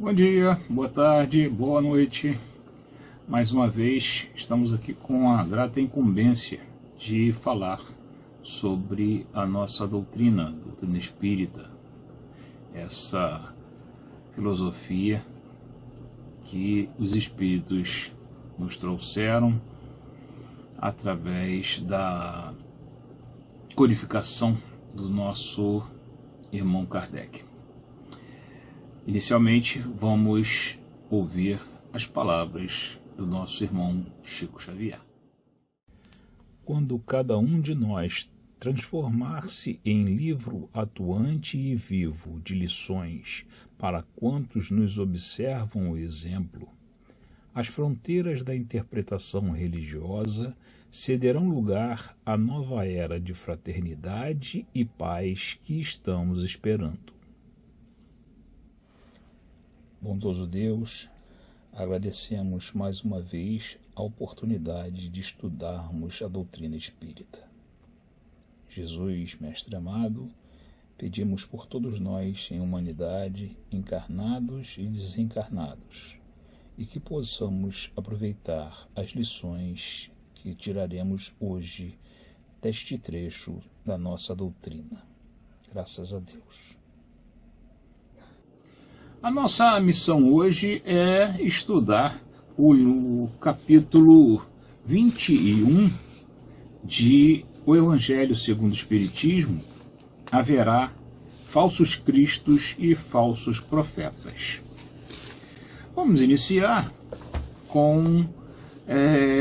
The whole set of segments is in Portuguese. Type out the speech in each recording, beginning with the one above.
Bom dia, boa tarde, boa noite. Mais uma vez estamos aqui com a grata incumbência de falar sobre a nossa doutrina espírita, essa filosofia que os espíritos nos trouxeram através da codificação do nosso irmão Kardec. Inicialmente, vamos ouvir as palavras do nosso irmão Chico Xavier. Quando cada um de nós transformar-se em livro atuante e vivo de lições para quantos nos observam o exemplo, as fronteiras da interpretação religiosa cederão lugar à nova era de fraternidade e paz que estamos esperando. Bondoso Deus, agradecemos mais uma vez a oportunidade de estudarmos a doutrina espírita. Jesus, Mestre amado, pedimos por todos nós em humanidade, encarnados e desencarnados, e que possamos aproveitar as lições que tiraremos hoje deste trecho da nossa doutrina. Graças a Deus. A nossa missão hoje é estudar o capítulo 21 de O Evangelho segundo o Espiritismo. Haverá falsos cristos e falsos profetas. Vamos iniciar com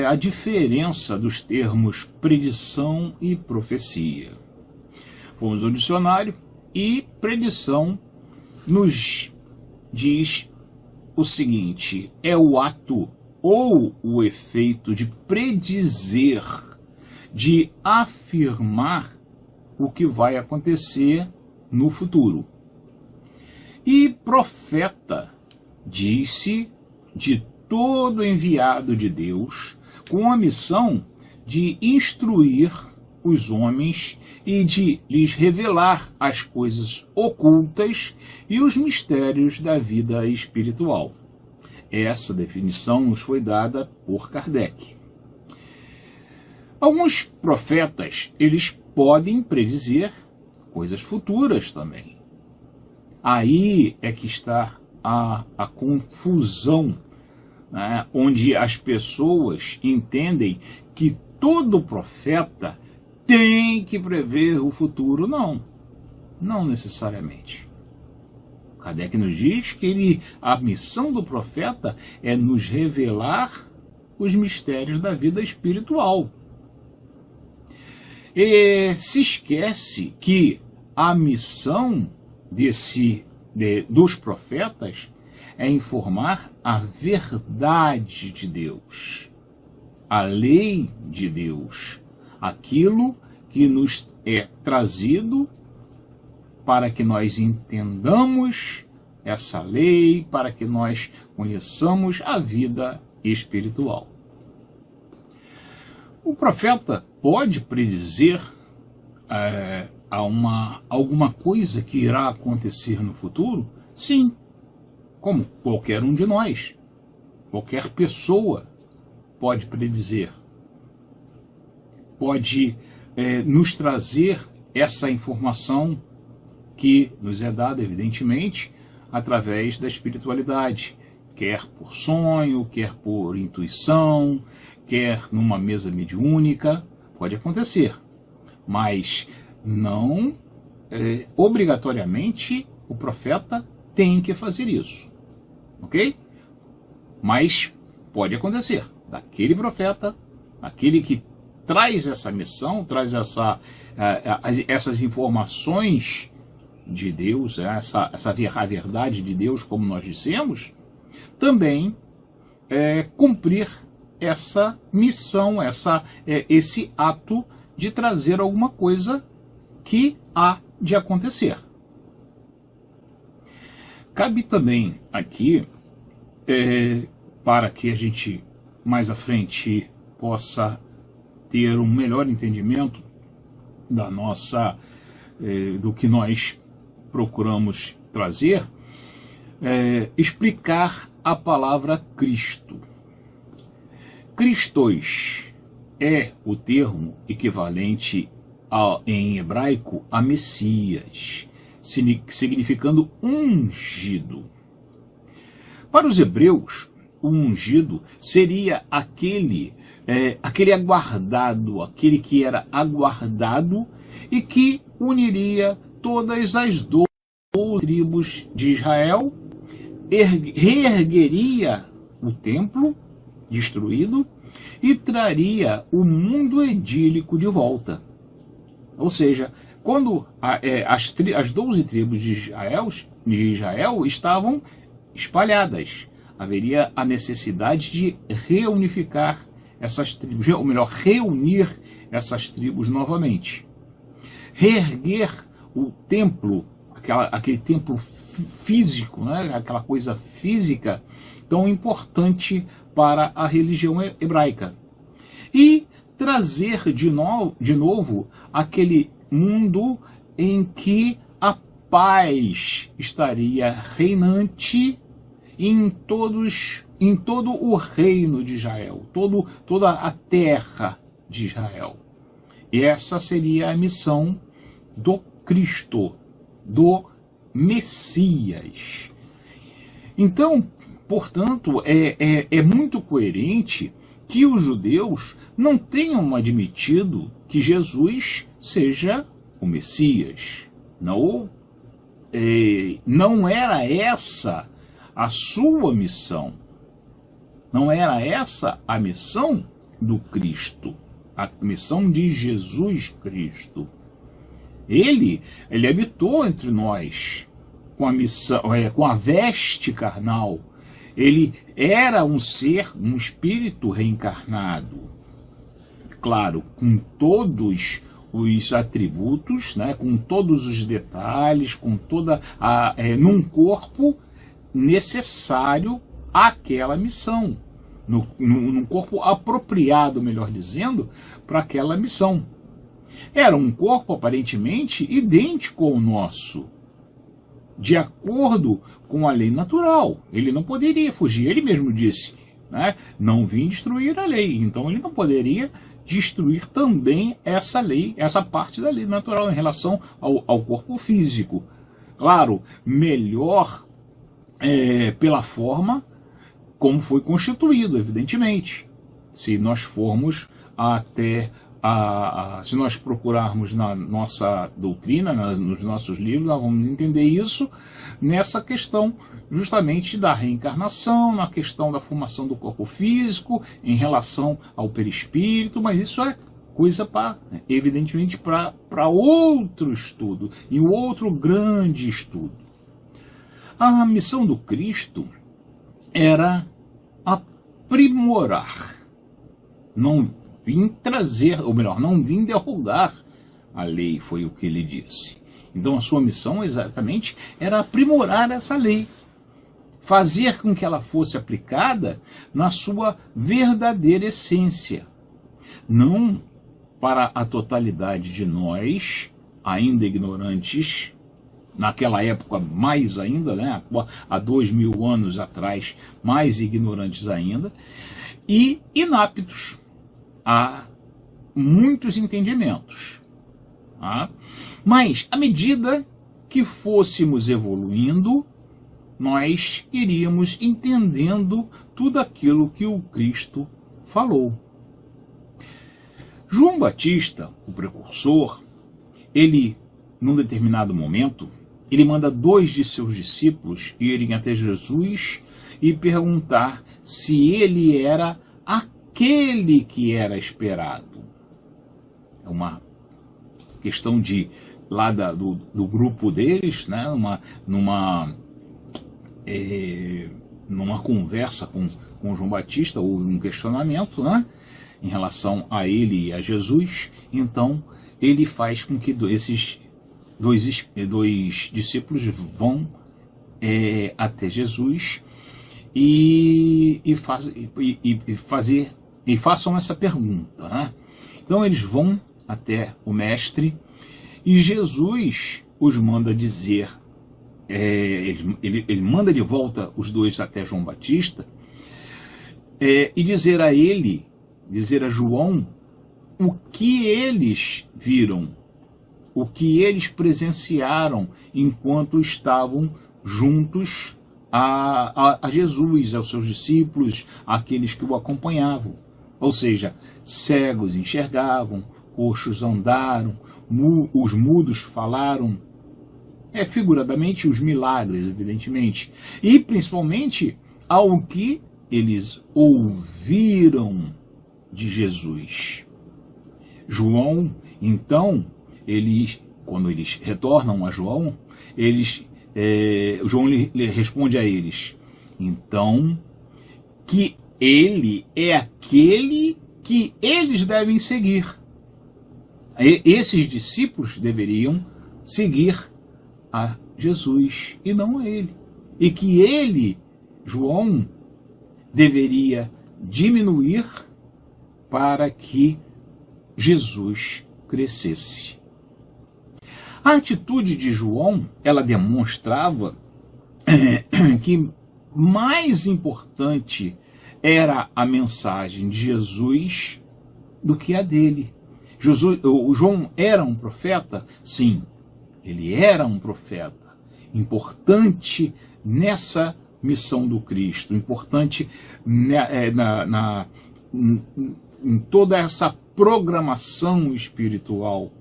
a diferença dos termos predição e profecia. Vamos ao dicionário e predição nos diz o seguinte: é o ato ou o efeito de predizer, de afirmar o que vai acontecer no futuro. E profeta diz-se de todo enviado de Deus com a missão de instruir os homens e de lhes revelar as coisas ocultas e os mistérios da vida espiritual. Essa definição nos foi dada por Kardec. Alguns profetas, eles podem predizer coisas futuras também. Aí é que está a confusão, né, onde as pessoas entendem que todo profeta tem que prever o futuro. Não necessariamente. Kardec nos diz que a missão do profeta é nos revelar os mistérios da vida espiritual. E se esquece que a missão dos profetas é informar a verdade de Deus, a lei de Deus, aquilo que nos é trazido para que nós entendamos essa lei, para que nós conheçamos a vida espiritual. O profeta pode predizer alguma coisa que irá acontecer no futuro? Sim, como qualquer um de nós, qualquer pessoa pode predizer. Pode nos trazer essa informação que nos é dada, evidentemente, através da espiritualidade, quer por sonho, quer por intuição, quer numa mesa mediúnica, pode acontecer, mas não obrigatoriamente o profeta tem que fazer isso, ok? Mas pode acontecer, daquele profeta, aquele que traz essa missão, traz essas informações de Deus, a verdade de Deus, como nós dissemos, também cumprir essa missão, esse ato de trazer alguma coisa que há de acontecer. Cabe também aqui, para que a gente mais à frente possa ter um melhor entendimento da nossa, do que nós procuramos trazer, explicar a palavra Cristo. Christos é o termo equivalente em hebraico a Messias, significando ungido. Para os hebreus, o ungido seria aquele aguardado, aquele que era aguardado e que uniria todas as 12 tribos de Israel, reergueria o templo destruído e traria o mundo edílico de volta. Ou seja, quando as 12 tribos de Israel estavam espalhadas, haveria a necessidade de reunificar essas tribos, ou melhor, reunir essas tribos novamente. Reerguer o templo, aquele templo físico, né? Aquela coisa física tão importante para a religião hebraica. E trazer de novo aquele mundo em que a paz estaria reinante em todo o reino de Israel, toda a terra de Israel. E essa seria a missão do Cristo, do Messias. Então, portanto, é muito coerente que os judeus não tenham admitido que Jesus seja o Messias. Não era essa a sua missão. Não era essa a missão do Cristo, a missão de Jesus Cristo. Ele habitou entre nós com a missão, com a veste carnal. Ele era um ser, um espírito reencarnado. Claro, com todos os atributos, né, com todos os detalhes, com num corpo necessário àquela missão, num corpo apropriado, melhor dizendo, para aquela missão. Era um corpo aparentemente idêntico ao nosso, de acordo com a lei natural. Ele não poderia fugir. Ele mesmo disse, né, não vim destruir a lei. Então ele não poderia destruir também essa lei, essa parte da lei natural em relação ao corpo físico. Claro, melhor pela forma como foi constituído, evidentemente. Se nós formos até se nós procurarmos na nossa doutrina, nos nossos livros, nós vamos entender isso nessa questão justamente da reencarnação, na questão da formação do corpo físico, em relação ao perispírito, mas isso é coisa evidentemente para outro estudo, e outro grande estudo. A missão do Cristo era aprimorar, não vim trazer, ou melhor, não vim derrogar a lei, foi o que ele disse. Então a sua missão exatamente era aprimorar essa lei, fazer com que ela fosse aplicada na sua verdadeira essência, não para a totalidade de nós, ainda ignorantes, naquela época mais ainda, né, há 2000 anos atrás, mais ignorantes ainda, e inaptos a muitos entendimentos. Tá? Mas, à medida que fôssemos evoluindo, nós iríamos entendendo tudo aquilo que o Cristo falou. João Batista, o precursor, ele, num determinado momento, ele manda 2 de seus discípulos irem até Jesus e perguntar se ele era aquele que era esperado. É uma questão do grupo deles, né? Numa conversa com João Batista, houve um questionamento, né? Em relação a ele e a Jesus. Então ele faz com que esses dois discípulos vão até Jesus e façam essa pergunta, né? Então eles vão até o mestre e Jesus os manda dizer ele manda de volta os dois até João Batista, e dizer a João, o que eles viram, o que eles presenciaram enquanto estavam juntos a Jesus, aos seus discípulos, àqueles que o acompanhavam. Ou seja, cegos enxergavam, coxos andaram, os mudos falaram, figuradamente os milagres, evidentemente, e principalmente ao que eles ouviram de Jesus. João, então, quando eles retornam a João, João lhe responde a eles, então, que ele é aquele que eles devem seguir. Esses discípulos deveriam seguir a Jesus e não a ele. E que ele, João, deveria diminuir para que Jesus crescesse. A atitude de João, ela demonstrava que mais importante era a mensagem de Jesus do que a dele. O João era um profeta? Sim, ele era um profeta. Importante nessa missão do Cristo, importante em toda essa programação espiritual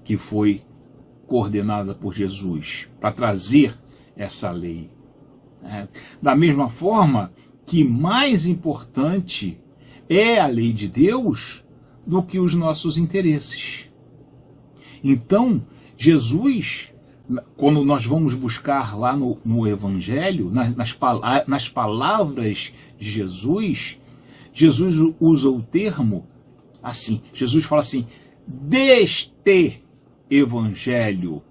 que foi coordenada por Jesus para trazer essa lei. Da mesma forma que mais importante é a lei de Deus do que os nossos interesses. Então, Jesus, quando nós vamos buscar lá no Evangelho, nas palavras de Jesus, Jesus usa o termo assim, Jesus fala assim, deste Evangelho,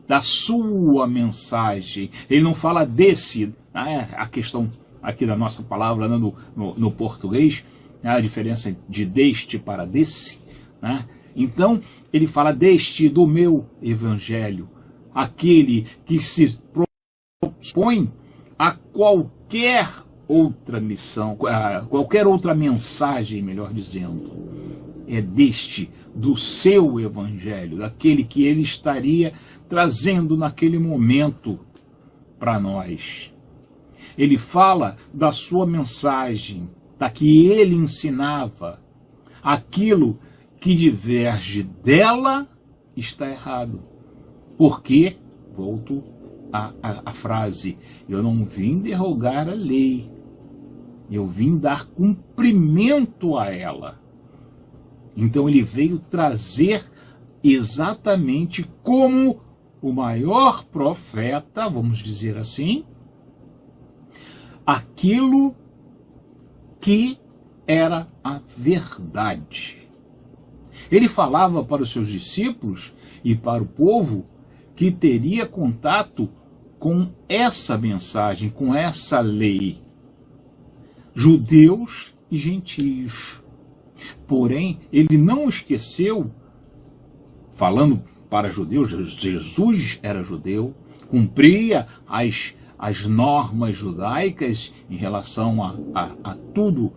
da sua mensagem. Ele não fala desse, a questão aqui da nossa palavra no português, a diferença de deste para desse, né? Então, ele fala deste, do meu evangelho, aquele que se propõe a qualquer outra missão, a qualquer outra mensagem, melhor dizendo, é deste, do seu evangelho, daquele que ele estaria trazendo naquele momento para nós. Ele fala da sua mensagem, da que ele ensinava. Aquilo que diverge dela está errado. Porque, volto à frase, eu não vim derrogar a lei, eu vim dar cumprimento a ela. Então ele veio trazer exatamente como o maior profeta, vamos dizer assim, aquilo que era a verdade. Ele falava para os seus discípulos e para o povo que teria contato com essa mensagem, com essa lei. Judeus e gentios. Porém, ele não esqueceu, falando para judeus, Jesus era judeu, cumpria as normas judaicas em relação a tudo,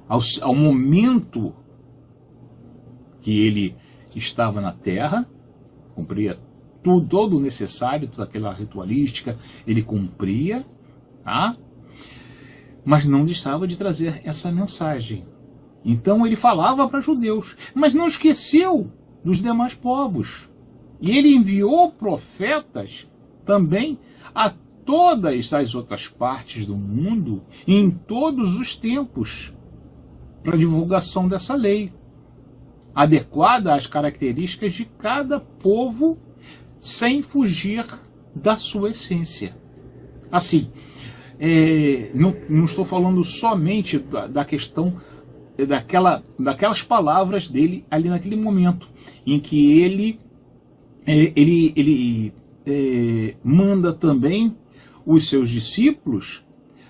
ao momento que ele estava na terra, cumpria todo o necessário, toda aquela ritualística, ele cumpria, tá? Mas não deixava de trazer essa mensagem. Então ele falava para judeus, mas não esqueceu dos demais povos. E ele enviou profetas também a todas as outras partes do mundo, em todos os tempos, para a divulgação dessa lei, adequada às características de cada povo, sem fugir da sua essência. Assim, não estou falando somente da questão daquelas palavras dele ali naquele momento, em que ele manda também os seus discípulos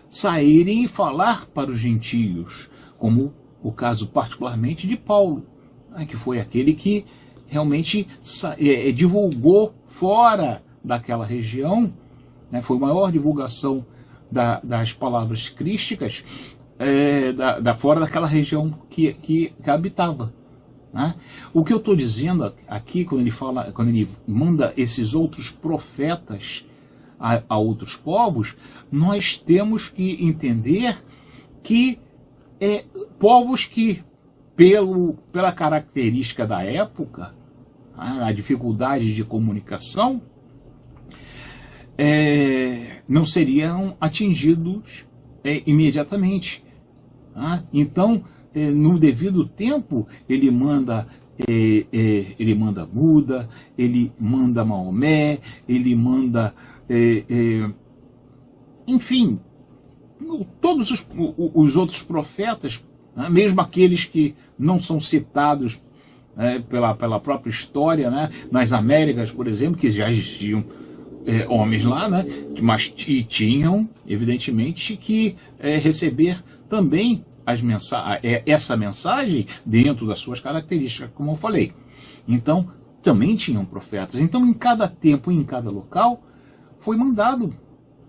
saírem e falar para os gentios, como o caso particularmente de Paulo, que foi aquele que realmente divulgou fora daquela região, né, foi a maior divulgação das palavras crísticas fora daquela região que habitava. Né? O que eu estou dizendo aqui, quando ele manda esses outros profetas a outros povos, nós temos que entender que povos que, pela característica da época, a dificuldade de comunicação, não seriam atingidos imediatamente. Então, no devido tempo, ele manda Buda, ele manda Maomé, ele manda, enfim, todos os outros profetas, né, mesmo aqueles que não são citados pela própria história, né, nas Américas, por exemplo, que já existiam homens lá, né, mas tinham, evidentemente, que receber também essa mensagem dentro das suas características, como eu falei. Então, também tinham profetas. Então, em cada tempo, em cada local, foi mandado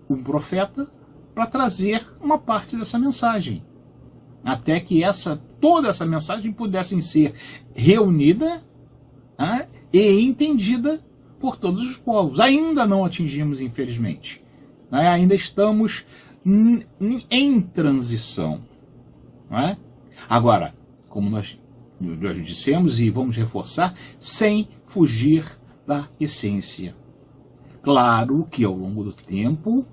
um profeta para trazer uma parte dessa mensagem, até que toda essa mensagem pudesse ser reunida e entendida por todos os povos. Ainda não atingimos, infelizmente. Ainda estamos em transição. Não é? Agora, como nós dissemos e vamos reforçar, sem fugir da essência. Claro que ao longo do tempo,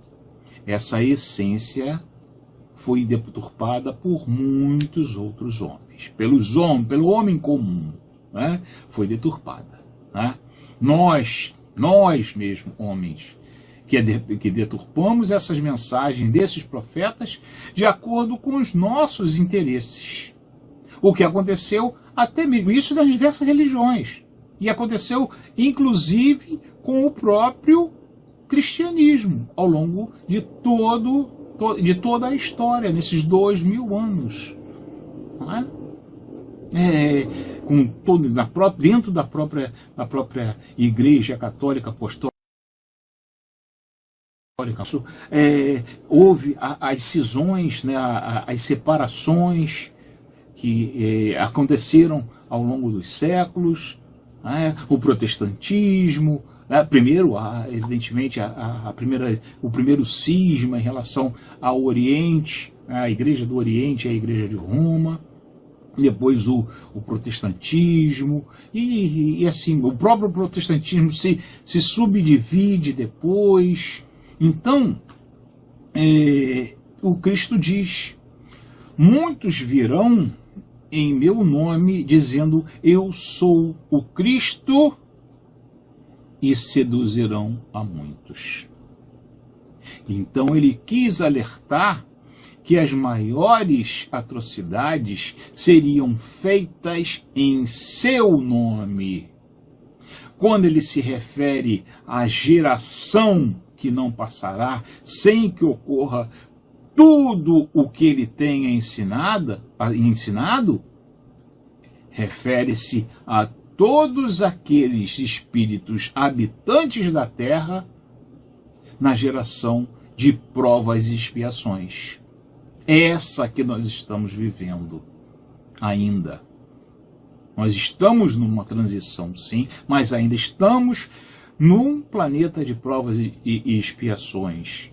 essa essência foi deturpada por muitos outros homens. Pelo homem comum, né? Foi deturpada. Né? Nós mesmo, homens, que deturpamos essas mensagens desses profetas de acordo com os nossos interesses. O que aconteceu até mesmo isso nas diversas religiões. E aconteceu, inclusive, com o próprio cristianismo, ao longo de toda a história, nesses 2000 anos. Não é? Dentro da própria Igreja Católica Apostólica, houve as cisões, né, as separações que aconteceram ao longo dos séculos, né, o protestantismo, primeiro, evidentemente, o primeiro cisma em relação ao Oriente, a Igreja do Oriente e a Igreja de Roma, depois o protestantismo, e assim, o próprio protestantismo se subdivide depois. Então, o Cristo diz: muitos virão em meu nome, dizendo, eu sou o Cristo, e seduzirão a muitos. Então ele quis alertar que as maiores atrocidades seriam feitas em seu nome. Quando ele se refere à geração que não passará sem que ocorra tudo o que ele tenha ensinado, refere-se a todos aqueles espíritos habitantes da terra na geração de provas e expiações. Essa que nós estamos vivendo ainda. Nós estamos numa transição, sim, mas ainda estamos num planeta de provas e expiações.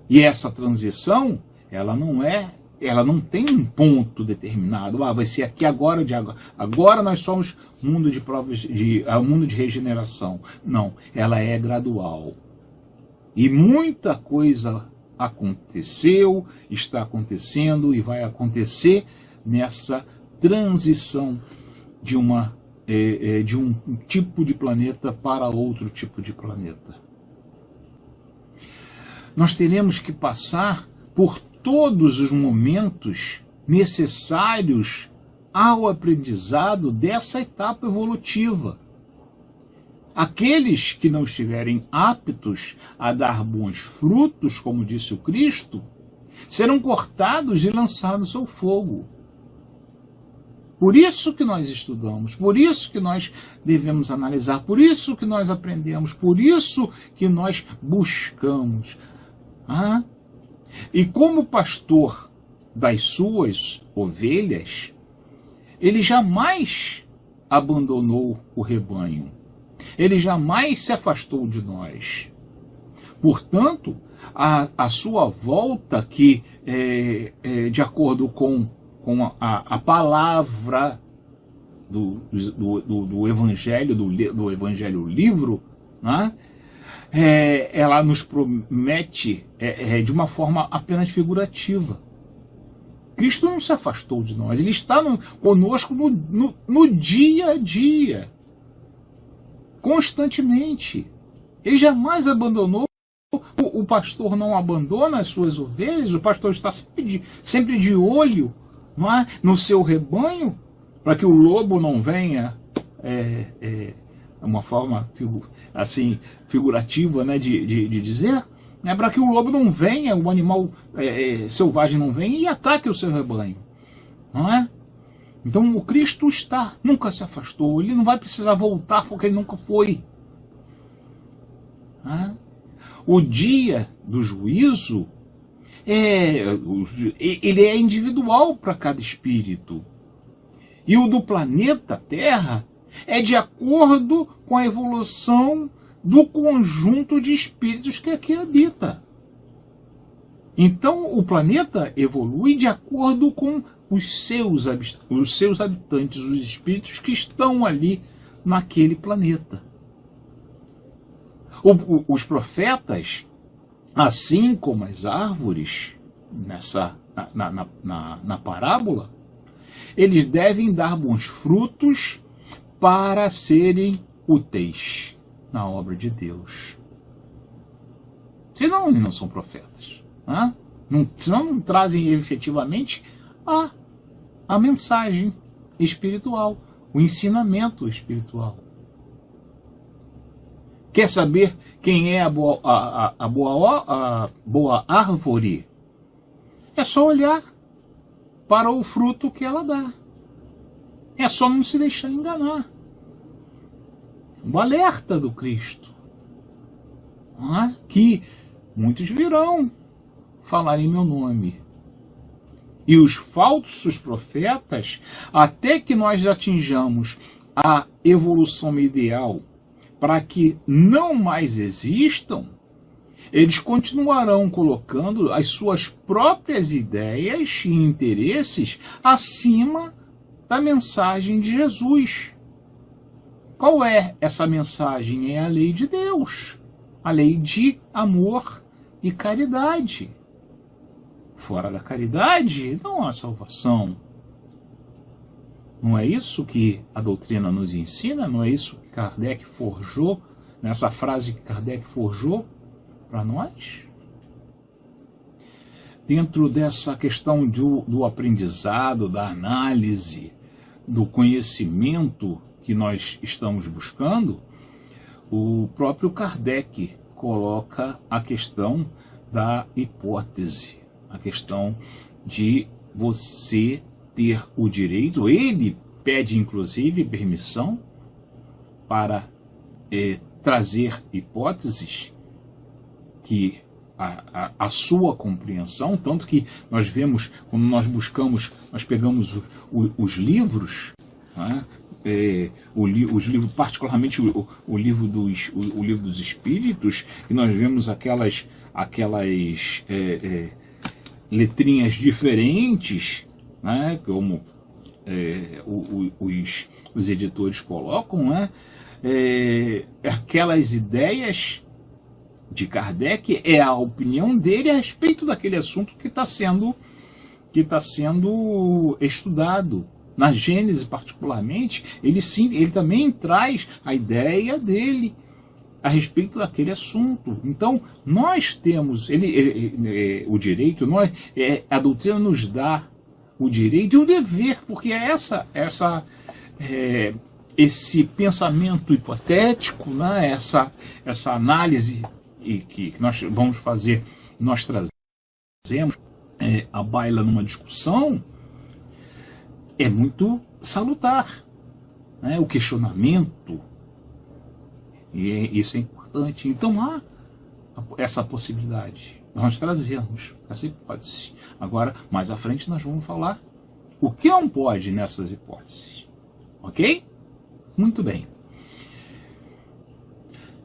E essa transição, ela não tem um ponto determinado. Vai ser aqui agora, agora nós somos mundo de provas, mundo de regeneração. Não, ela é gradual. E muita coisa aconteceu, está acontecendo e vai acontecer nessa transição de um tipo de planeta para outro tipo de planeta. Nós teremos que passar por todos os momentos necessários ao aprendizado dessa etapa evolutiva. Aqueles que não estiverem aptos a dar bons frutos, como disse o Cristo, serão cortados e lançados ao fogo. Por isso que nós estudamos, por isso que nós devemos analisar, por isso que nós aprendemos, por isso que nós buscamos. E como pastor das suas ovelhas, ele jamais abandonou o rebanho. Ele jamais se afastou de nós. Portanto, a sua volta, que de acordo com a palavra do Evangelho, do Evangelho livro, né? Ela nos promete de uma forma apenas figurativa. Cristo não se afastou de nós, ele está conosco no dia a dia, constantemente. Ele jamais abandonou. O pastor não abandona as suas ovelhas, o pastor está sempre de olho, não é, no seu rebanho, para que o lobo não venha, uma forma assim, figurativa, né, de dizer, para que o lobo não venha, o animal selvagem não venha e ataque o seu rebanho, não é? Então o Cristo nunca se afastou, ele não vai precisar voltar porque ele nunca foi. O dia do juízo ele é individual para cada espírito. E o do planeta Terra é de acordo com a evolução do conjunto de espíritos que aqui habita. Então o planeta evolui de acordo com os seus habitantes, os espíritos que estão ali naquele planeta. Os profetas, assim como as árvores, na parábola, eles devem dar bons frutos para serem úteis na obra de Deus. Senão eles não são profetas. Senão não trazem efetivamente a mensagem espiritual, o ensinamento espiritual. Quer saber quem é a boa árvore? É só olhar para o fruto que ela dá. É só não se deixar enganar. O alerta do Cristo. Que muitos virão falar em meu nome. E os falsos profetas, até que nós atinjamos a evolução ideal, para que não mais existam, eles continuarão colocando as suas próprias ideias e interesses acima da mensagem de Jesus. Qual é essa mensagem? É a lei de Deus, a lei de amor e caridade. Fora da caridade, não há salvação. Não é isso que a doutrina nos ensina? Não é isso que Kardec forjou, nessa frase que Kardec forjou para nós? Dentro dessa questão do aprendizado, da análise, do conhecimento que nós estamos buscando, o próprio Kardec coloca a questão da hipótese, a questão de você ter o direito, ele pede inclusive permissão para trazer hipóteses que a sua compreensão, tanto que nós vemos, quando nós buscamos, nós pegamos os livros, né, os livros, particularmente o livro dos Espíritos, e nós vemos aquelas letrinhas diferentes, né, como os editores colocam, né, aquelas ideias de Kardec é a opinião dele a respeito daquele assunto que está sendo estudado. Na Gênese, particularmente, ele também traz a ideia dele a respeito daquele assunto. Então, nós temos o direito, a doutrina nos dá o direito e o dever, porque é esse pensamento hipotético, né, essa análise que nós vamos fazer, nós trazemos à baila numa discussão, é muito salutar, né? O questionamento, e isso é importante. Então há essa possibilidade, nós trazemos essa hipótese. Agora, mais à frente, nós vamos falar o que não pode nessas hipóteses, ok? Muito bem.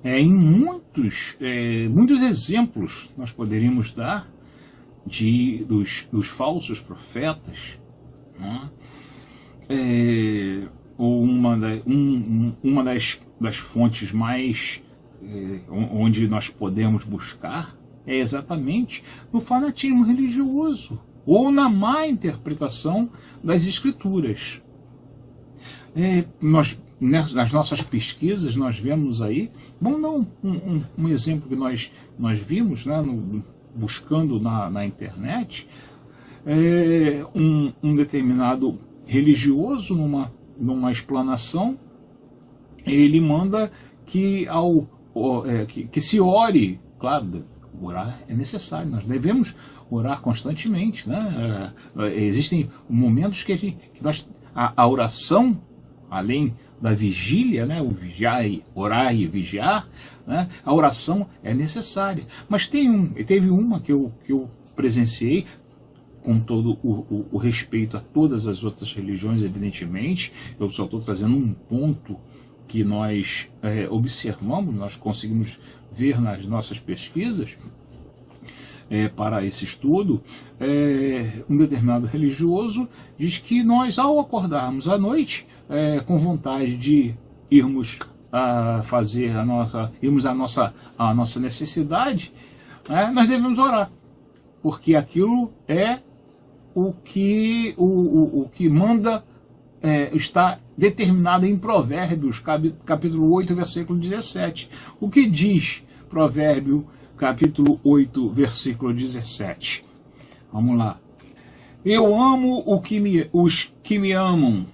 Em muitos exemplos nós poderíamos dar dos falsos profetas, né? Uma das fontes mais onde nós podemos buscar é exatamente no fanatismo religioso ou na má interpretação das Escrituras. Nas nossas pesquisas nós vemos aí, vamos dar um exemplo que nós vimos, né, buscando na internet, um determinado religioso numa explanação, ele manda que se ore. Claro, orar é necessário, nós devemos orar constantemente, né? Existem momentos que a oração, além da vigília, né, orar e vigiar, né, a oração é necessária. Mas teve uma que eu presenciei, com todo o respeito a todas as outras religiões, evidentemente, eu só estou trazendo um ponto que nós observamos, nós conseguimos ver nas nossas pesquisas para esse estudo. Um determinado religioso diz que nós, ao acordarmos à noite, com vontade de irmos fazer irmos à nossa necessidade, nós devemos orar, porque aquilo é o que manda, está determinado em Provérbios, capítulo 8, versículo 17. O que diz Provérbio, capítulo 8, versículo 17? Vamos lá. Eu amo os que me amam,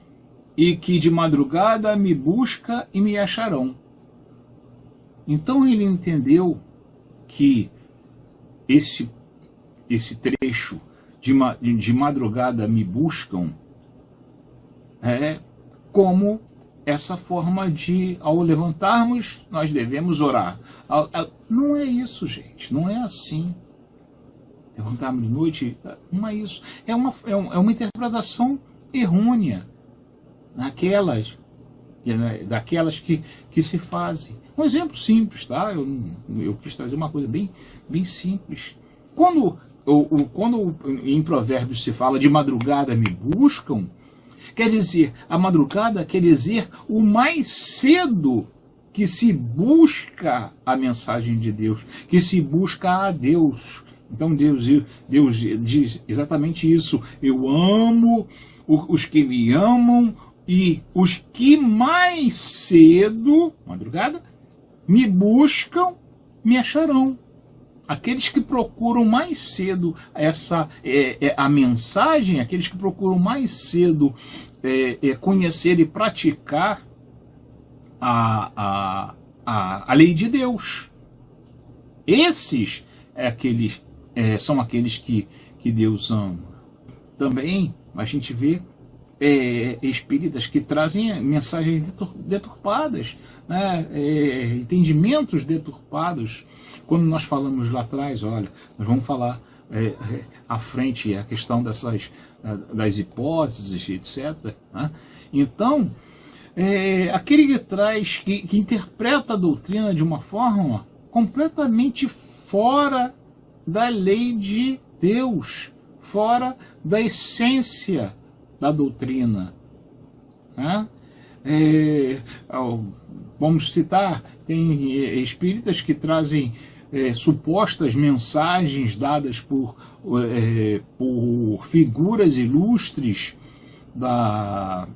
e que de madrugada me busca e me acharão. Então ele entendeu que esse trecho de madrugada me buscam como essa forma de, ao levantarmos, nós devemos orar. Não é isso, gente, não é assim. Levantarmos de noite, não é isso. É uma interpretação errônea daquelas que se fazem. Um exemplo simples, tá? Eu quis trazer uma coisa bem simples. Quando em Provérbios se fala de madrugada me buscam, quer dizer, a madrugada quer dizer o mais cedo que se busca a mensagem de Deus, que se busca a Deus. Então Deus diz exatamente isso. Eu amo os que me amam, e os que mais cedo, madrugada, me buscam, me acharão. Aqueles que procuram mais cedo a mensagem, aqueles que procuram mais cedo conhecer e praticar a lei de Deus. Esses são aqueles que Deus ama. Também a gente vê espíritas que trazem mensagens deturpadas, né? Entendimentos deturpados. Quando nós falamos lá atrás, olha, nós vamos falar à frente a questão das hipóteses, etc. Né? Então, aquele que interpreta a doutrina de uma forma completamente fora da lei de Deus, fora da essência da doutrina. Né? Vamos citar, tem espíritas que trazem supostas mensagens dadas por figuras ilustres da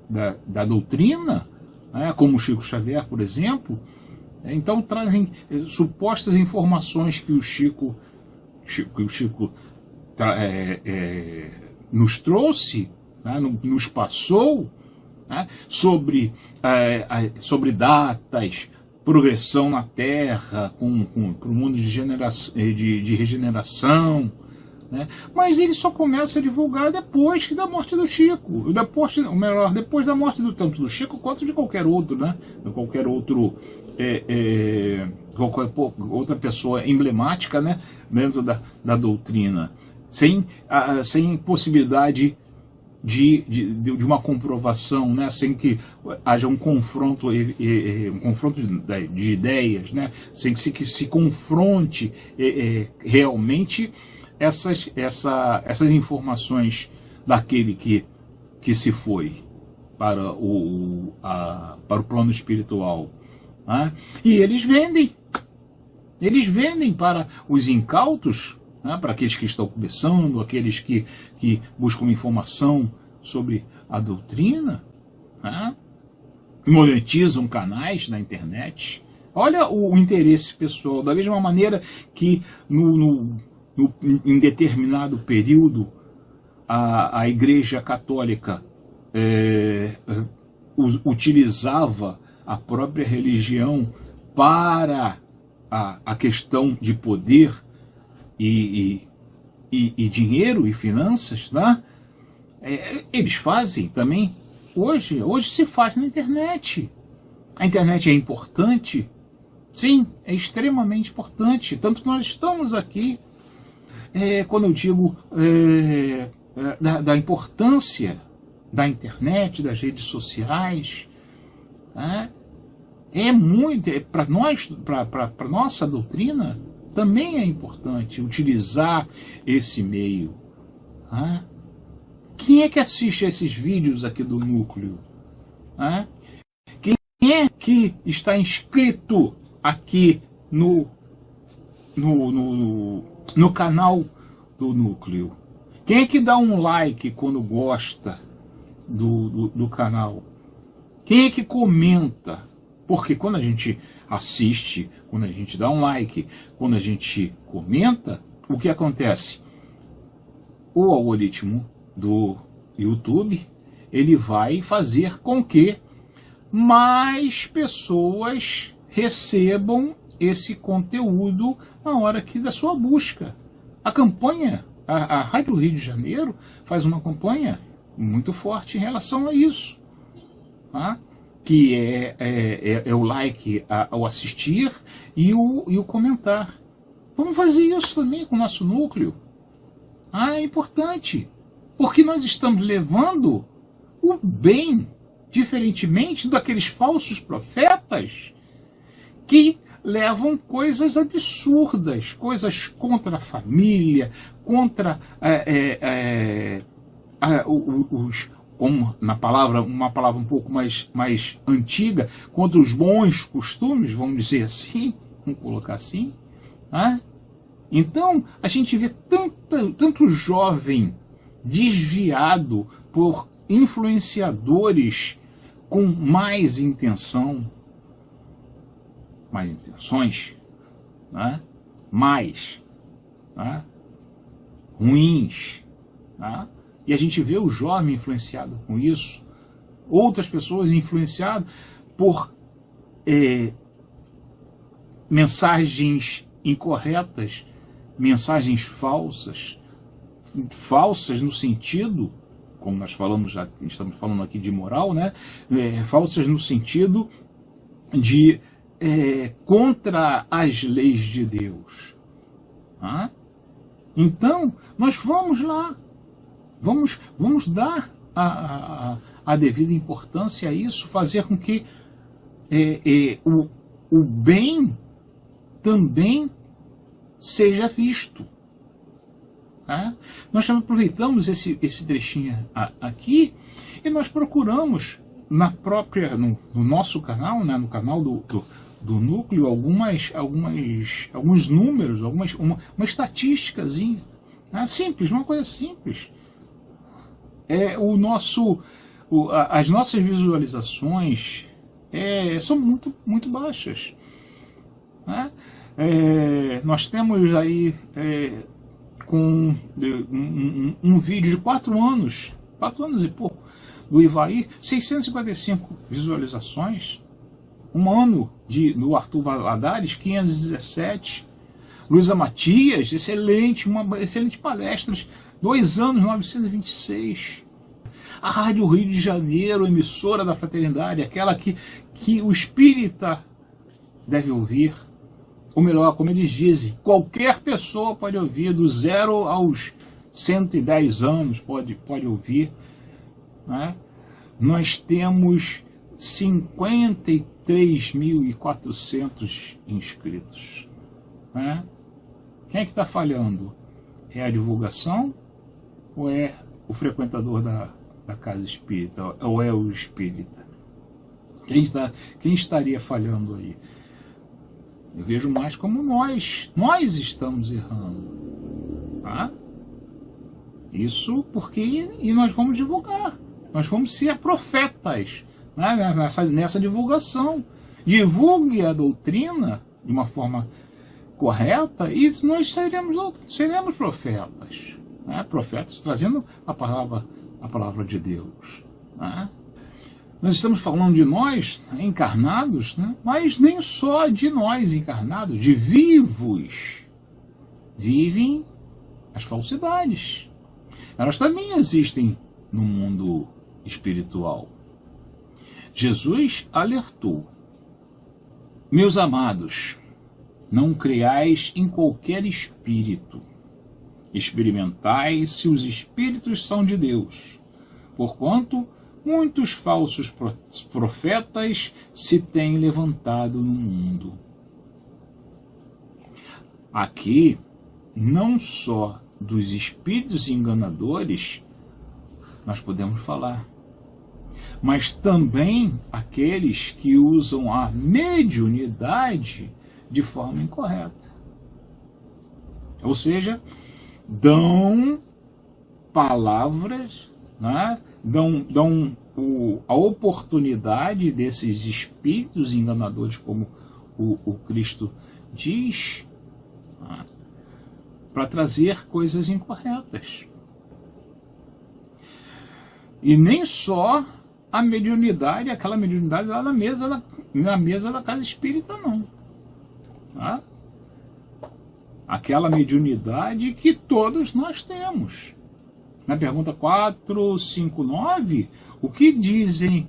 doutrina, né? Como Chico Xavier, por exemplo. Então trazem supostas informações que o Chico nos trouxe, né? Nos passou, né? Sobre datas, progressão na Terra, para o mundo de regeneração, né? Mas ele só começa a divulgar depois da morte do Chico, depois da morte tanto do Chico quanto de qualquer outro, né? De qualquer outro, qualquer outra pessoa emblemática, né? Dentro da doutrina, sem possibilidade de uma comprovação, né? Sem que haja um confronto de ideias, né? Sem que se confronte realmente essas informações daquele que se foi para o plano espiritual, né? E eles vendem para os incautos, né, para aqueles que estão começando, aqueles que buscam informação sobre a doutrina, né, monetizam canais na internet. Olha o interesse pessoal, da mesma maneira que em determinado período a Igreja Católica utilizava a própria religião para a questão de poder e dinheiro e finanças, né? Eles fazem também hoje se faz na internet. A internet é importante? Sim, é extremamente importante, tanto que nós estamos aqui. Quando eu digo da importância da internet, das redes sociais, né? Para nossa doutrina também é importante utilizar esse meio. Né? Quem é que assiste a esses vídeos aqui do Núcleo? Né? Quem é que está inscrito aqui no canal do Núcleo? Quem é que dá um like quando gosta do canal? Quem é que comenta? Porque quando a gente assiste, quando a gente dá um like, quando a gente comenta, o que acontece? O algoritmo do YouTube, ele vai fazer com que mais pessoas recebam esse conteúdo na hora aqui da sua busca. A campanha, a Rádio Rio de Janeiro faz uma campanha muito forte em relação a isso, tá? Que é o like ao assistir e o comentar. Vamos fazer isso também com o nosso núcleo. É importante, porque nós estamos levando o bem, diferentemente daqueles falsos profetas que levam coisas absurdas, coisas contra a família, contra uma palavra um pouco mais antiga, contra os bons costumes, vamos dizer assim, vamos colocar assim. Né? Então, a gente vê tanto jovem desviado por influenciadores com mais intenções, né? Né? Ruins, né? E a gente vê o jovem influenciado com isso, outras pessoas influenciadas por mensagens incorretas, mensagens falsas no sentido, como nós falamos, já estamos falando aqui de moral, né? Falsas no sentido de contra as leis de Deus. Então, nós vamos lá, vamos dar a devida importância a isso, fazer com que o bem também seja visto. Nós aproveitamos esse trechinho aqui e nós procuramos no nosso canal, né, no canal do Núcleo, alguns números, uma estatísticazinha, né, simples, uma coisa simples. As nossas visualizações são muito, muito baixas. Né? Nós temos aí com um vídeo de 4 anos e pouco, do Ivaí, 655 visualizações. Um ano do Arthur Valadares, 517. Luísa Matias, excelente, uma excelente palestra, 2 anos, 1926. A Rádio Rio de Janeiro, emissora da Fraternidade, aquela que o espírita deve ouvir. Ou melhor, como eles dizem, qualquer pessoa pode ouvir, do 0 aos 110 anos pode ouvir. Né? Nós temos 53.400 inscritos. Né? Quem é que está falhando? É a divulgação ou é o frequentador da casa espírita? Ou é o espírita? Quem estaria falhando aí? Eu vejo mais como nós estamos errando. Tá? Isso porque nós vamos divulgar. Nós vamos ser profetas, né? nessa divulgação. Divulgue a doutrina de uma forma correta e nós seremos profetas. Né? Profetas trazendo a palavra de Deus. Né? Nós estamos falando de nós encarnados, né? Mas nem só de nós encarnados, de vivos. Vivem as falsidades. Elas também existem no mundo espiritual. Jesus alertou: meus amados, não creais em qualquer espírito. Experimentai se os espíritos são de Deus, porquanto muitos falsos profetas se têm levantado no mundo. Aqui, não só dos espíritos enganadores nós podemos falar, mas também aqueles que usam a mediunidade de forma incorreta. Ou seja, dão palavras, né? dão a oportunidade desses espíritos enganadores, como o Cristo diz, né? para trazer coisas incorretas. E nem só a mediunidade, aquela mediunidade lá na mesa da casa espírita, não. Tá? Aquela mediunidade que todos nós temos. Na pergunta 459, o que dizem,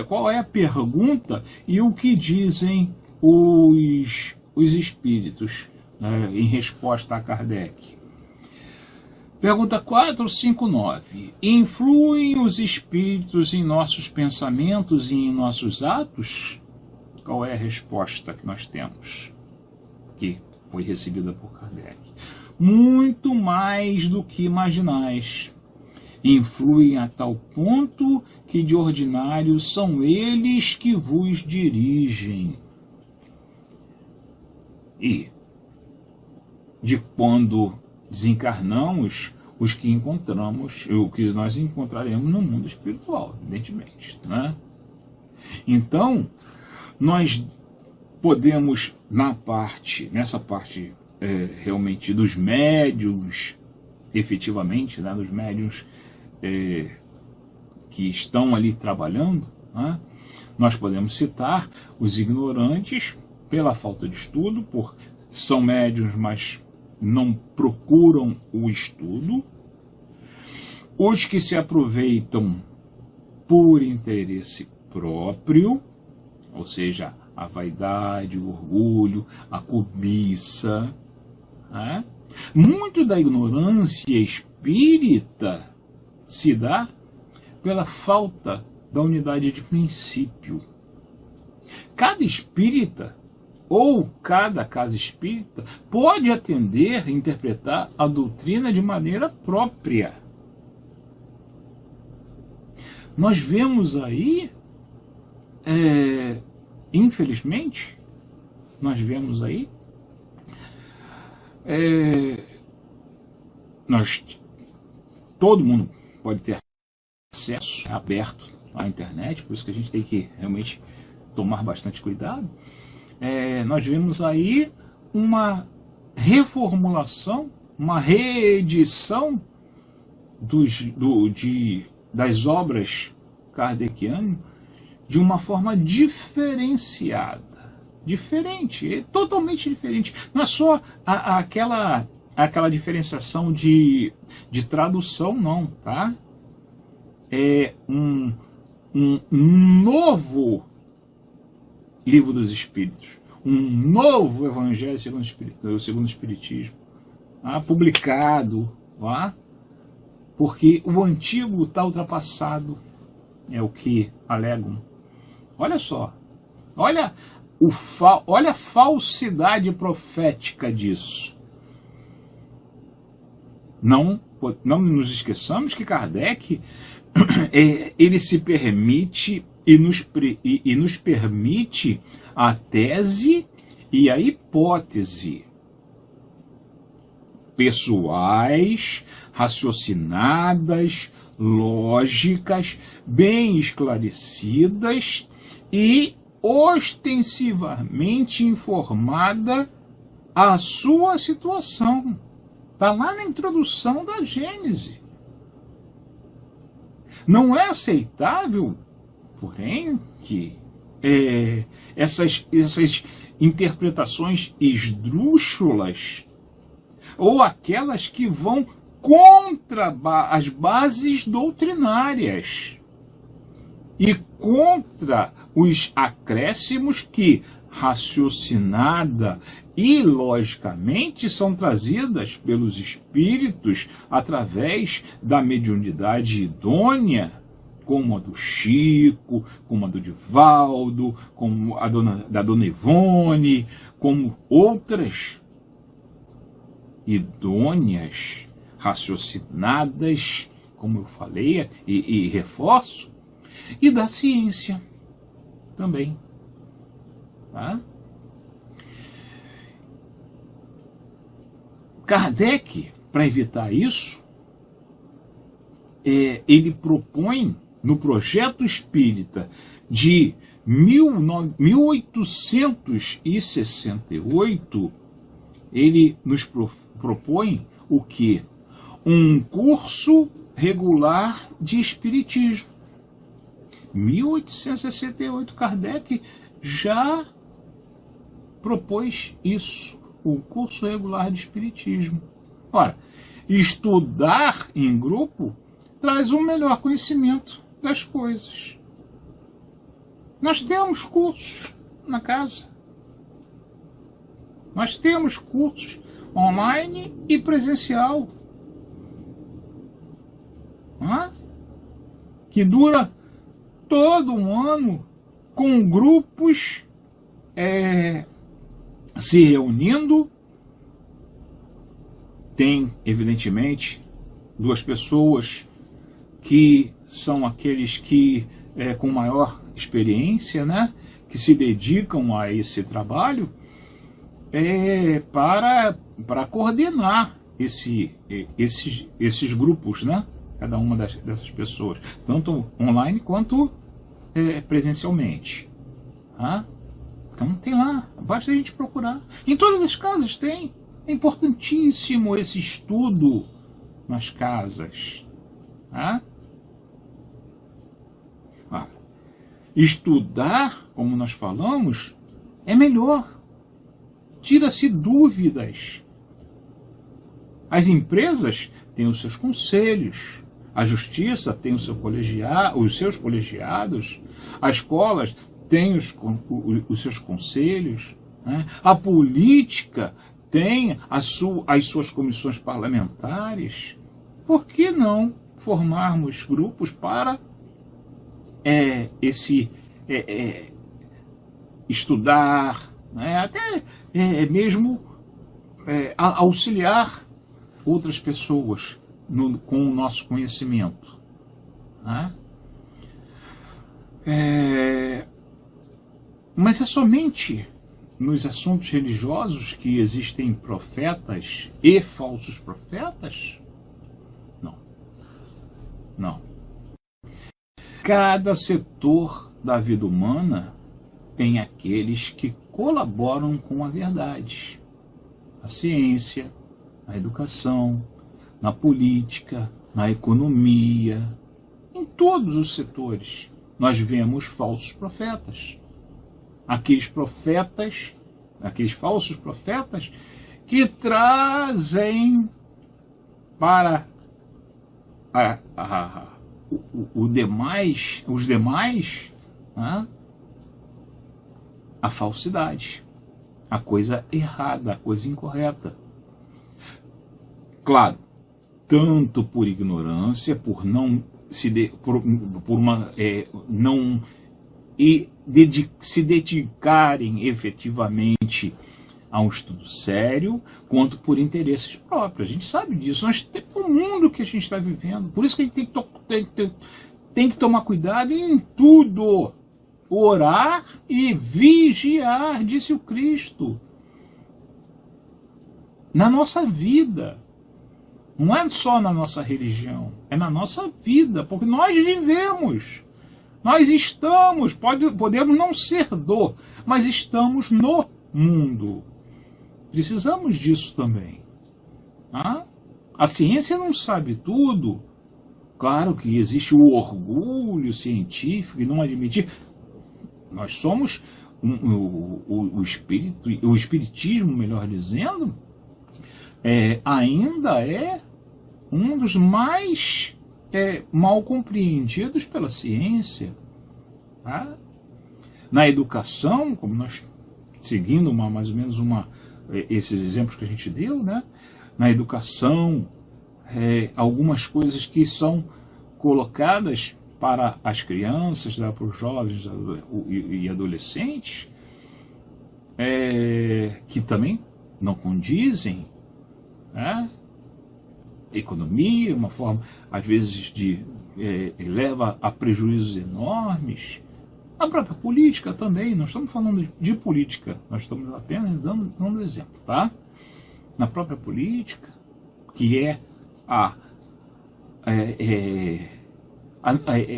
qual é a pergunta e o que dizem os espíritos, né, em resposta a Kardec? Pergunta 459. Influem os espíritos em nossos pensamentos e em nossos atos? Qual é a resposta que nós temos? Que foi recebida por Kardec. Muito mais do que imaginais. Influem a tal ponto que de ordinário são eles que vos dirigem. E de quando desencarnamos, os que encontramos, o que nós encontraremos no mundo espiritual, evidentemente, né? Então, nós podemos, nessa parte realmente dos médiuns, efetivamente, né, dos médiuns que estão ali trabalhando, né, nós podemos citar os ignorantes pela falta de estudo, são médiuns, mas não procuram o estudo, os que se aproveitam por interesse próprio, ou seja, a vaidade, o orgulho, a cobiça. Né? Muito da ignorância espírita se dá pela falta da unidade de princípio. Cada espírita ou cada casa espírita pode atender e interpretar a doutrina de maneira própria. Nós vemos aí, infelizmente, todo mundo pode ter acesso aberto à internet, por isso que a gente tem que realmente tomar bastante cuidado. Nós vemos aí uma reformulação, uma reedição das obras kardecianas de uma forma diferenciada. diferente, é totalmente diferente. Não é só aquela diferenciação de tradução, não, tá? É um novo livro dos Espíritos, um novo Evangelho segundo o Espiritismo, publicado, porque o antigo está ultrapassado, é o que alegam. Olha só, olha a falsidade profética disso. Não nos esqueçamos que Kardec ele se permite e nos permite a tese e a hipótese pessoais, raciocinadas, lógicas, bem esclarecidas e ostensivamente informada a sua situação. Está lá na introdução da Gênese. Não é aceitável, porém, que essas interpretações esdrúxulas ou aquelas que vão contra as bases doutrinárias e contra os acréscimos que, raciocinada e logicamente, são trazidas pelos espíritos através da mediunidade idônea, como a do Chico, como a do Divaldo, como a da Dona Ivone, como outras idôneas, raciocinadas, como eu falei e reforço, e da ciência também. Tá? Kardec, para evitar isso, ele propõe no Projeto Espírita de 1868, ele nos propõe o quê? Um curso regular de Espiritismo. 1868, Kardec já propôs isso, o curso regular de Espiritismo. Ora, estudar em grupo traz um melhor conhecimento das coisas. Nós temos cursos na casa. Nós temos cursos online e presencial. Que dura todo um ano com grupos se reunindo. Tem, evidentemente, duas pessoas que são aqueles que com maior experiência, né, que se dedicam a esse trabalho para coordenar esses grupos, né, cada uma dessas pessoas, tanto online quanto presencialmente. Então tem lá, basta a gente procurar. Em todas as casas tem. É importantíssimo esse estudo nas casas. Estudar, como nós falamos, é melhor. Tira-se dúvidas. As empresas têm os seus conselhos, a justiça tem os seus colegiados, as escolas têm os seus conselhos, né? A política tem as suas comissões parlamentares. Por que não formarmos grupos para estudar, né? Até mesmo auxiliar outras pessoas com o nosso conhecimento, né? Mas é somente nos assuntos religiosos que existem profetas e falsos profetas? Não. Cada setor da vida humana tem aqueles que colaboram com a verdade. A ciência, a educação, na política, na economia, em todos os setores nós vemos falsos profetas. aqueles profetas, aqueles falsos profetas, que trazem para os demais, né, a falsidade, a coisa errada, a coisa incorreta. Claro, tanto por ignorância, por não não se dedicarem efetivamente a um estudo sério, quanto por interesses próprios. A gente sabe disso. Nós temos o mundo que a gente está vivendo. Por isso que a gente tem que tomar cuidado em tudo. Orar e vigiar, disse o Cristo. Na nossa vida. Não é só na nossa religião, é na nossa vida, porque nós vivemos. Nós estamos, podemos não ser mas estamos no mundo. Precisamos disso também. Ah? A ciência não sabe tudo. Claro que existe o orgulho científico e não admitir. Nós somos o espiritismo, melhor dizendo, ainda é um dos mais mal compreendidos pela ciência. Tá? Na educação, como nós, seguindo mais ou menos esses exemplos que a gente deu, né? Na educação, algumas coisas que são colocadas para as crianças, para os jovens e adolescentes, que também não condizem, né? Economia, uma forma, às vezes, leva a prejuízos enormes. A própria política também, não estamos falando de política, nós estamos apenas dando exemplo, tá? Na própria política, que é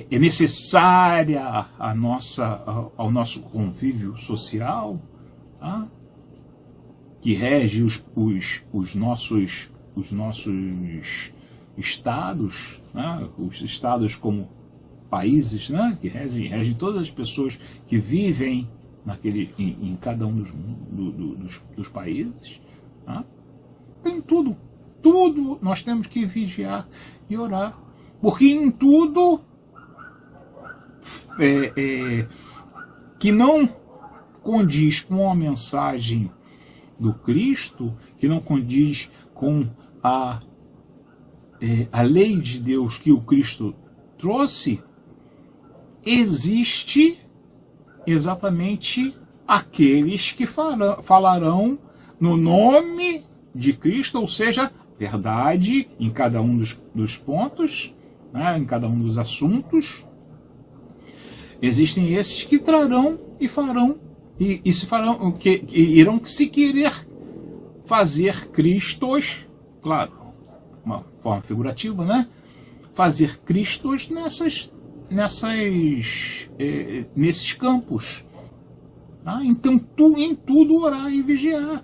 necessária ao nosso convívio social, tá? Que rege os nossos estados, né? Os estados como países, né? Que regem todas as pessoas que vivem em cada um dos países. Tá? Tem tudo nós temos que vigiar e orar, porque em tudo que não condiz com a mensagem do Cristo, que não condiz com a lei de Deus que o Cristo trouxe, existe exatamente aqueles que falarão no nome de Cristo, ou seja, verdade em cada um dos pontos, né, em cada um dos assuntos. Existem esses que trarão e farão, e se farão, que irão se querer fazer Cristos, claro, uma forma figurativa, né? Fazer Cristos nesses campos. Tá? Então, em tudo orar e vigiar.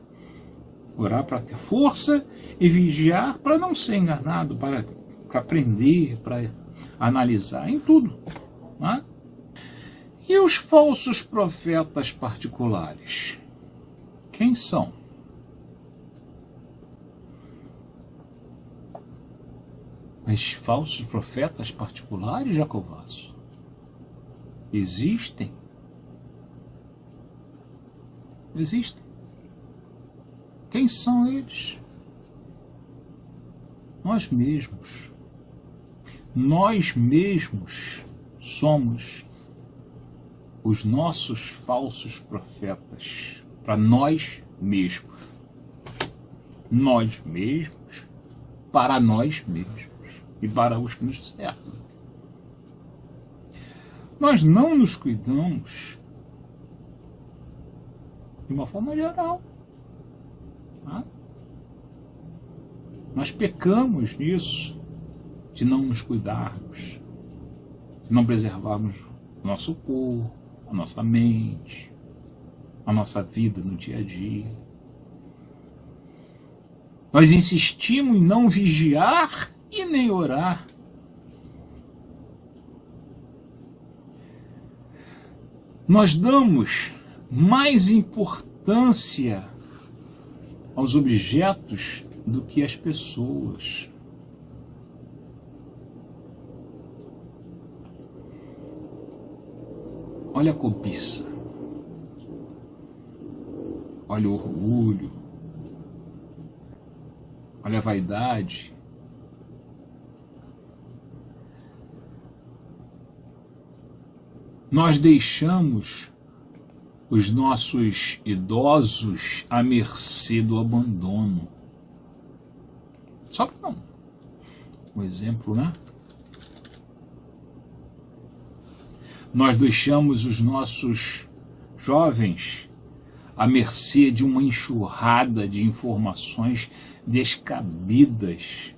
Orar para ter força e vigiar para não ser enganado, para aprender, para analisar, em tudo. Tá? E os falsos profetas particulares? Quem são? Mas falsos profetas particulares, Jacovasso, existem? Existem. Quem são eles? Nós mesmos. Nós mesmos somos os nossos falsos profetas. Para nós mesmos. Nós mesmos. Para nós mesmos. E para os que nos cercam. Nós não nos cuidamos de uma forma geral. Tá? Nós pecamos nisso, de não nos cuidarmos, de não preservarmos o nosso corpo, a nossa mente, a nossa vida no dia a dia. Nós insistimos em não vigiar e nem orar. Nós damos mais importância aos objetos do que às pessoas. Olha a cobiça, olha o orgulho, olha a vaidade. Nós deixamos os nossos idosos à mercê do abandono. Só para um exemplo, né? Nós deixamos os nossos jovens à mercê de uma enxurrada de informações descabidas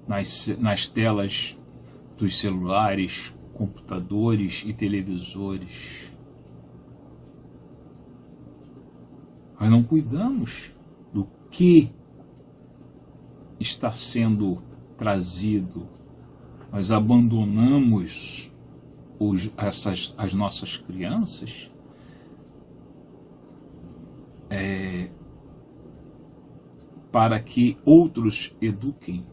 nas telas dos celulares, computadores e televisores. Nós não cuidamos do que está sendo trazido. Nós abandonamos as nossas crianças para que outros eduquem.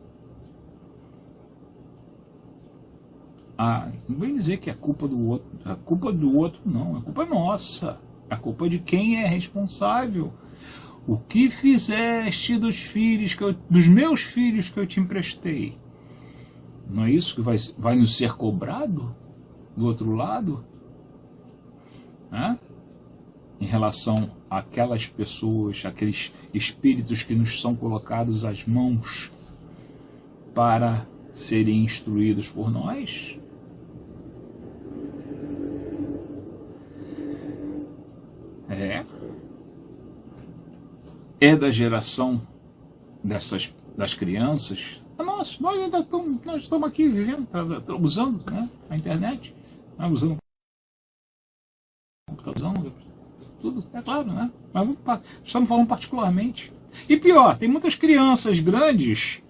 Não vem dizer que é culpa do outro. A culpa do outro não, é culpa nossa. A culpa de quem é responsável. O que fizeste dos meus filhos que eu te emprestei? Não é isso que vai nos ser cobrado do outro lado? Em relação àquelas pessoas, aqueles espíritos que nos são colocados às mãos para serem instruídos por nós? É da geração das crianças. Nós ainda estamos aqui vivendo, usando, né, a internet, né, usando computação, tudo, é claro, né? Mas estamos falando particularmente. E pior, tem muitas crianças grandes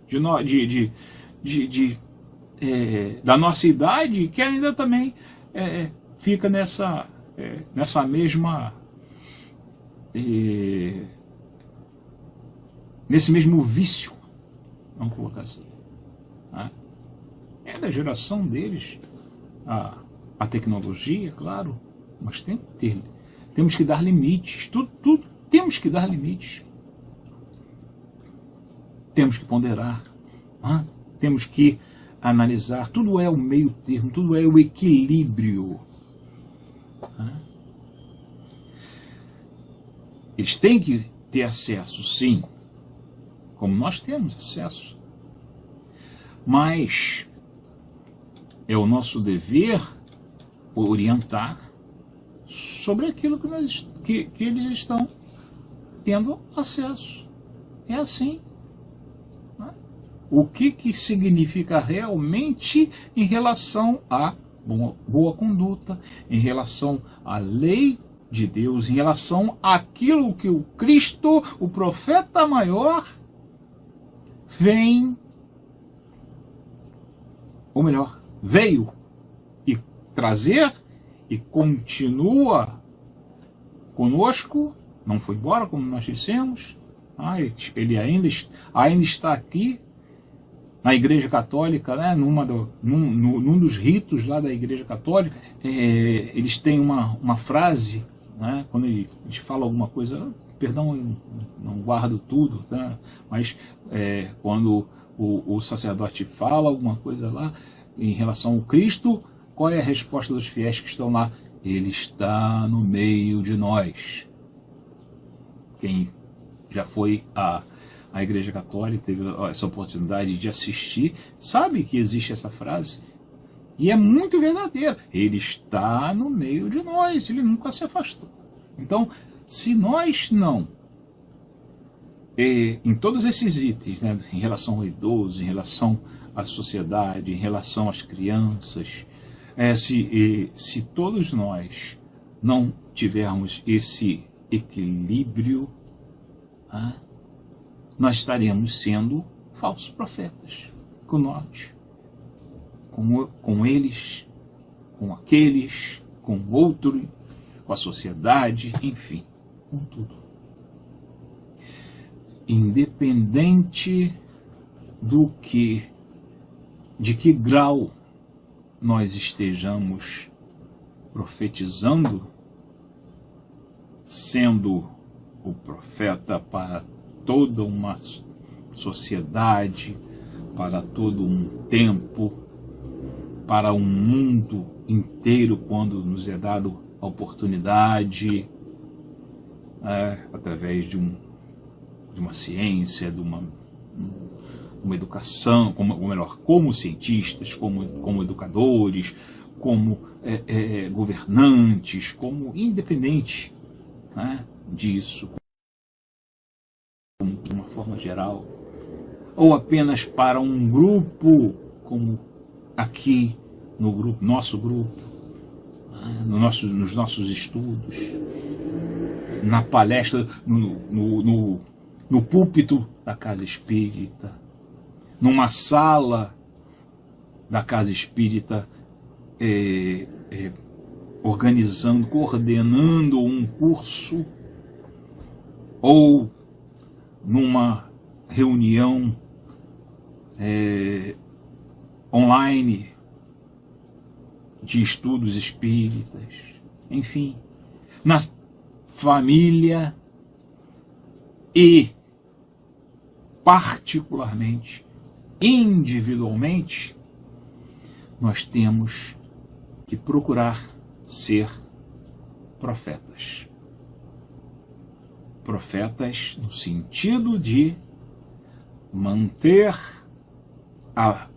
da nossa idade que ainda também fica nessa mesma nesse mesmo vício, vamos colocar assim, né? É da geração deles a tecnologia, claro, mas temos que dar limites, tudo temos que dar limites, temos que ponderar, né? Temos que analisar, tudo é o meio termo, tudo é o equilíbrio, né? Eles têm que ter acesso, sim, como nós temos acesso, mas é o nosso dever orientar sobre aquilo que eles estão tendo acesso. É assim, né? O que significa realmente em relação à boa conduta, em relação à lei de Deus, em relação àquilo que o Cristo, o profeta maior, veio e trazer e continua conosco, não foi embora, como nós dissemos, ele ainda está aqui na Igreja Católica, né, num dos ritos lá da Igreja Católica. Eles têm uma frase, né, quando a gente fala alguma coisa, perdão, eu não guardo tudo, tá? Mas quando o sacerdote fala alguma coisa lá em relação ao Cristo, qual é a resposta dos fiéis que estão lá? Ele está no meio de nós. Quem já foi à Igreja Católica, teve essa oportunidade de assistir, sabe que existe essa frase. E é muito verdadeira. Ele está no meio de nós, ele nunca se afastou. Então, se nós não, em todos esses itens, né, em relação ao idoso, em relação à sociedade, em relação às crianças, se todos nós não tivermos esse equilíbrio, nós estaremos sendo falsos profetas com nós, com eles, com aqueles, com outro, com a sociedade, enfim, com tudo. Independente de que grau nós estejamos profetizando, sendo o profeta para toda uma sociedade, para todo um tempo, para um mundo inteiro, quando nos é dado a oportunidade, através de uma ciência, de uma educação, como cientistas, como educadores, como governantes, como independente, né, disso, de uma forma geral, ou apenas para um grupo, como aqui no grupo, nosso grupo, nos nossos estudos, na palestra, no púlpito da casa espírita, numa sala da casa espírita, organizando, coordenando um curso, ou numa reunião online de estudos espíritas, enfim, na família e particularmente, individualmente, nós temos que procurar ser profetas. Profetas no sentido de manter a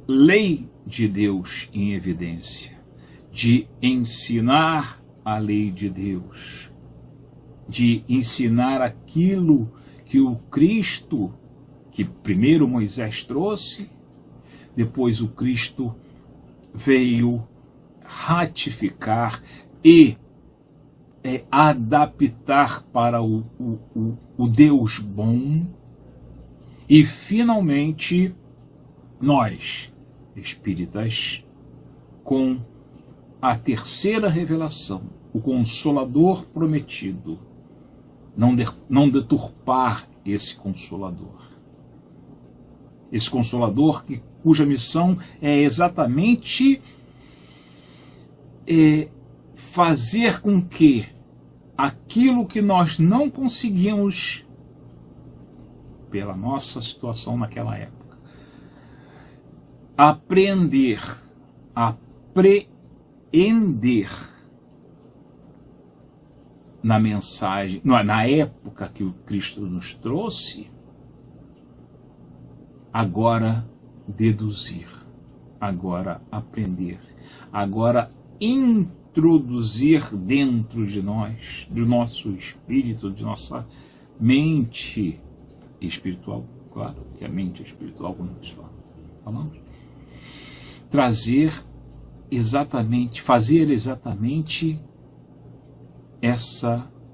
lei de Deus em evidência, de ensinar a lei de Deus, de ensinar aquilo que o Cristo, que primeiro Moisés trouxe, depois o Cristo veio ratificar e adaptar para o Deus bom, e finalmente nós, espíritas, com a terceira revelação, o Consolador prometido, não deturpar esse Consolador. Esse Consolador cuja missão é exatamente fazer com que aquilo que nós não conseguimos, pela nossa situação naquela época, apreender, na mensagem, na época que o Cristo nos trouxe, agora deduzir, agora aprender, agora introduzir dentro de nós, do nosso espírito, de nossa mente espiritual, claro que a mente é espiritual, como nós falamos, fazer exatamente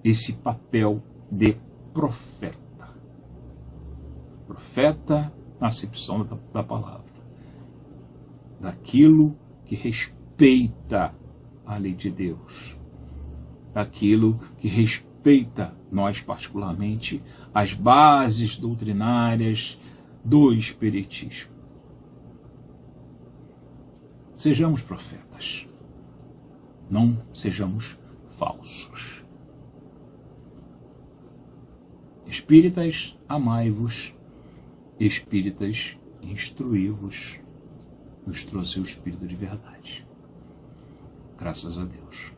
esse papel de profeta. Profeta na acepção da palavra, daquilo que respeita a lei de Deus, daquilo que respeita, nós particularmente, as bases doutrinárias do Espiritismo. Sejamos profetas, não sejamos falsos. Espíritas, amai-vos. Espíritas, instruí-vos. Nos trouxe o Espírito de verdade. Graças a Deus.